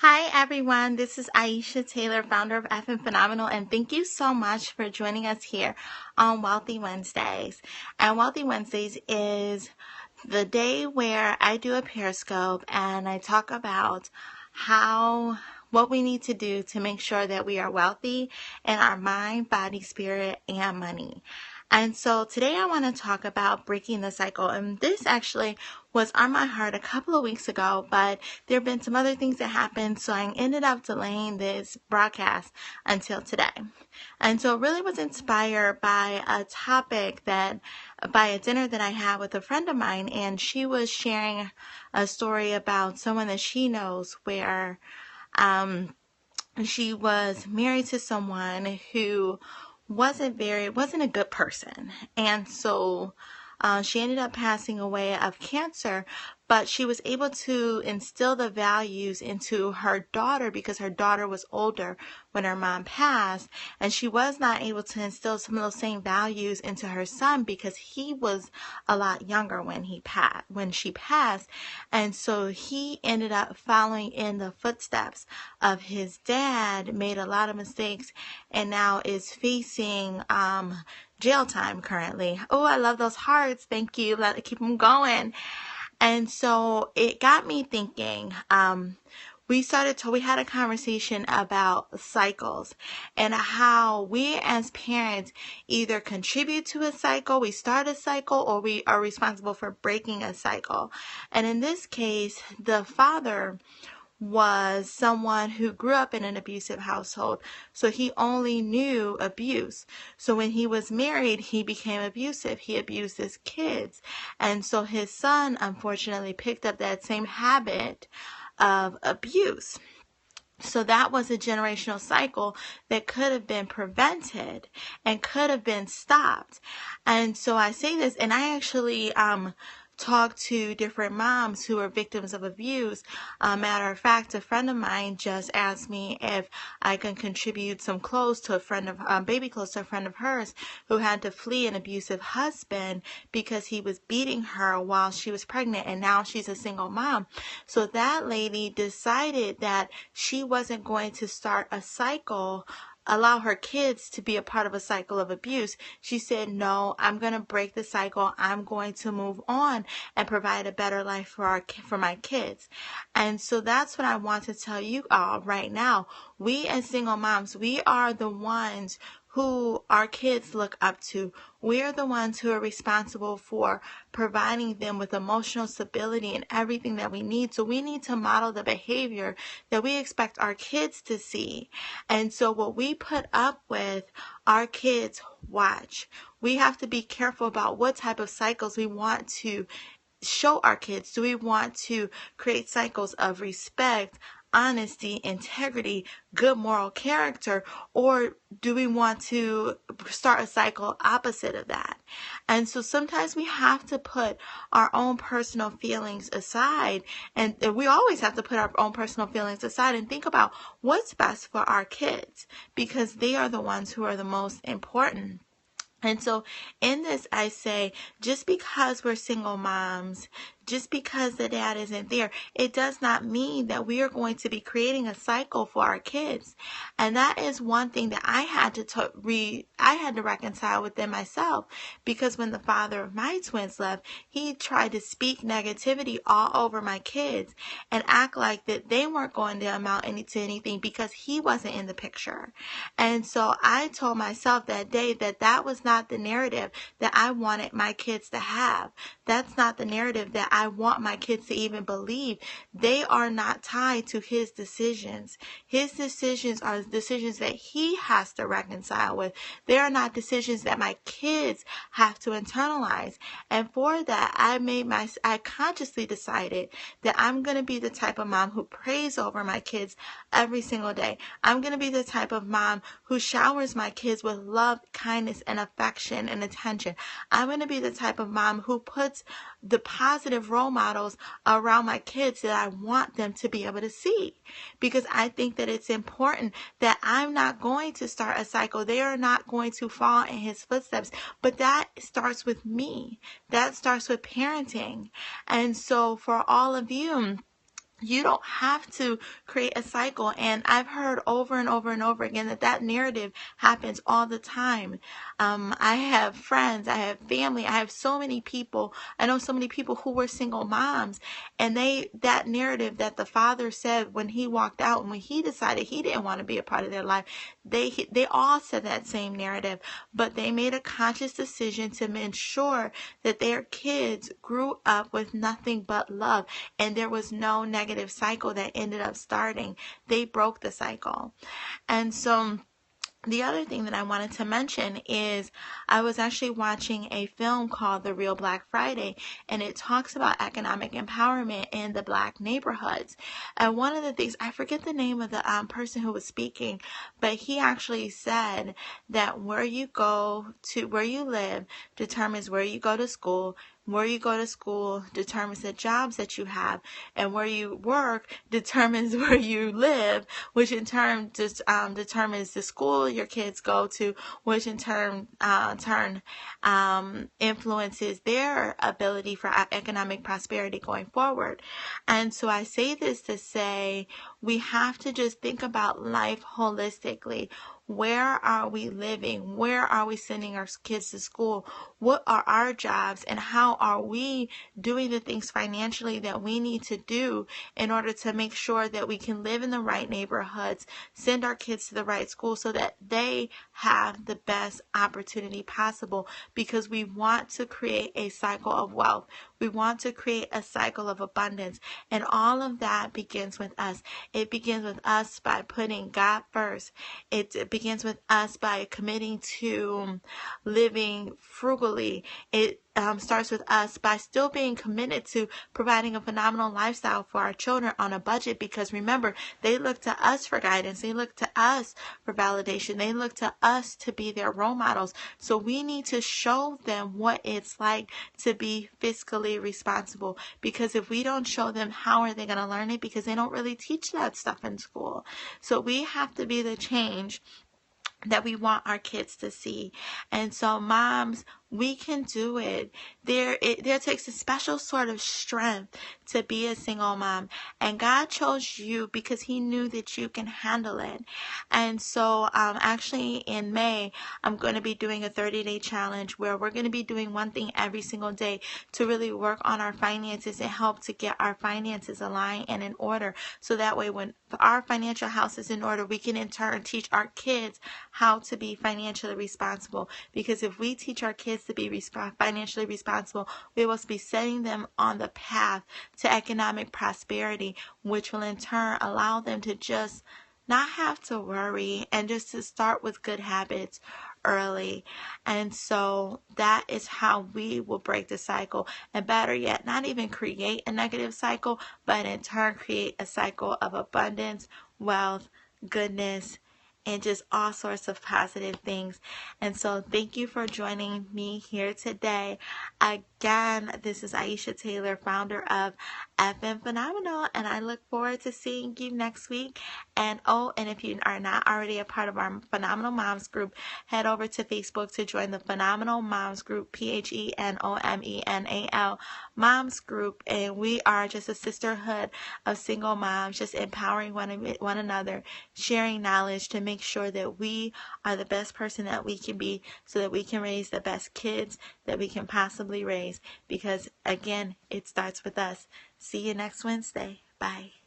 Hi everyone, this is Aisha Taylor, founder of F and Phenomenal, and thank you so much for joining us here on Wealthy Wednesdays. And Wealthy Wednesdays is the day where I do a Periscope and I talk about what we need to do to make sure that we are wealthy in our mind, body, spirit, and money. And so today I want to talk about breaking the cycle. And this actually was on my heart a couple of weeks ago, but there have been some other things that happened, so I ended up delaying this broadcast until today. And so it really was inspired by by a dinner that I had with a friend of mine, and she was sharing a story about someone that she knows where she was married to someone who wasn't a good person. And so she ended up passing away of cancer, but she was able to instill the values into her daughter because her daughter was older when her mom passed, and she was not able to instill some of those same values into her son because he was a lot younger when she passed. And so he ended up following in the footsteps of his dad, made a lot of mistakes, and now is facing jail time currently. Oh, I love those hearts. Thank you. Keep them going. And so it got me thinking. We had a conversation about cycles and how we as parents either contribute to a cycle, we start a cycle, or we are responsible for breaking a cycle. And in this case, the father was someone who grew up in an abusive household. So he only knew abuse. So when he was married, he became abusive. He abused his kids. And so his son, unfortunately, picked up that same habit of abuse. So that was a generational cycle that could have been prevented and could have been stopped. And so I say this, and I actually talk to different moms who are victims of abuse. Matter of fact, a friend of mine just asked me if I can contribute some clothes to baby clothes to a friend of hers who had to flee an abusive husband because he was beating her while she was pregnant, and now she's a single mom. So that lady decided that she wasn't going to start a cycle, allow her kids to be a part of a cycle of abuse. She said, no, I'm going to break the cycle. I'm going to move on and provide a better life for my kids. And so that's what I want to tell you all right now. We as single moms, we are the ones who our kids look up to. We're the ones who are responsible for providing them with emotional stability and everything that we need. So we need to model the behavior that we expect our kids to see. And so what we put up with, our kids watch. We have to be careful about what type of cycles we want to show our kids. Do we want to create cycles of respect, honesty, integrity, good moral character, or do we want to start a cycle opposite of that? And so sometimes we have to put our own personal feelings aside, and we always have to put our own personal feelings aside and think about what's best for our kids, because they are the ones who are the most important. And so in this, I say, just because we're single moms, just because the dad isn't there, it does not mean that we are going to be creating a cycle for our kids. And that is one thing that I had to reconcile within myself, because when the father of my twins left, he tried to speak negativity all over my kids and act like that they weren't going to amount to anything because he wasn't in the picture. And so I told myself that day that that was not the narrative that I wanted my kids to have. That's not the narrative that I want my kids to even believe. They are not tied to his decisions. His decisions are decisions that he has to reconcile with. They are not decisions that my kids have to internalize. And for that, I consciously decided that I'm going to be the type of mom who prays over my kids every single day. I'm going to be the type of mom who showers my kids with love, kindness, and affection and attention. I'm going to be the type of mom who puts the positive role models around my kids that I want them to be able to see, because I think that it's important that I'm not going to start a cycle. They are not going to fall in his footsteps, but that starts with me. That starts with parenting. And so for all of you, You don't have to create a cycle. And I've heard over and over and over again that narrative happens all the time. I have friends, I have family, I have so many people. I know so many people who were single moms, and that narrative that the father said when he walked out and when he decided he didn't want to be a part of their life, they all said that same narrative, but they made a conscious decision to ensure that their kids grew up with nothing but love, and there was no negative cycle that ended up starting. They broke the cycle. And so the other thing that I wanted to mention is I was actually watching a film called The Real Black Friday, and it talks about economic empowerment in the black neighborhoods. And one of the things, I forget the name of the person who was speaking, but he actually said that where you live determines where you go to school. Where you go to school determines the jobs that you have, and where you work determines where you live, which in turn determines the school your kids go to, which in turn influences their ability for economic prosperity going forward. And so I say this to say we have to just think about life holistically. Where are we living? Where are we sending our kids to school? What are our jobs, and how are we doing the things financially that we need to do in order to make sure that we can live in the right neighborhoods, send our kids to the right school so that they have the best opportunity possible, because we want to create a cycle of wealth. We want to create a cycle of abundance, and all of that begins with us. It begins with us by putting God first. It begins with us by committing to living frugally. It starts with us by still being committed to providing a phenomenal lifestyle for our children on a budget, because remember, they look to us for guidance. They look to us for validation. They look to us to be their role models. So we need to show them what it's like to be fiscally responsible, because if we don't show them, how are they going to learn it? Because they don't really teach that stuff in school. So we have to be the change that we want our kids to see. And so moms, we can do it. There takes a special sort of strength to be a single mom. And God chose you because he knew that you can handle it. And so actually in May, I'm going to be doing a 30-day challenge where we're going to be doing one thing every single day to really work on our finances and help to get our finances aligned and in order. So that way when our financial house is in order, we can in turn teach our kids how to be financially responsible. Because if we teach our kids to be financially responsible, we will be setting them on the path to economic prosperity, which will in turn allow them to just not have to worry and just to start with good habits early. And so that is how we will break the cycle, and better yet, not even create a negative cycle, but in turn create a cycle of abundance, wealth, goodness, and just all sorts of positive things. And so thank you for joining me here today. Again, this is Aisha Taylor, founder of FM Phenomenal, and I look forward to seeing you next week. And if you are not already a part of our Phenomenal Moms group, head over to Facebook to join the Phenomenal Moms group, PHENOMENAL Moms group. And we are just a sisterhood of single moms, just empowering one another, sharing knowledge to make sure that we are the best person that we can be, so that we can raise the best kids that we can possibly raise. Because again, it starts with us. See you next Wednesday. Bye.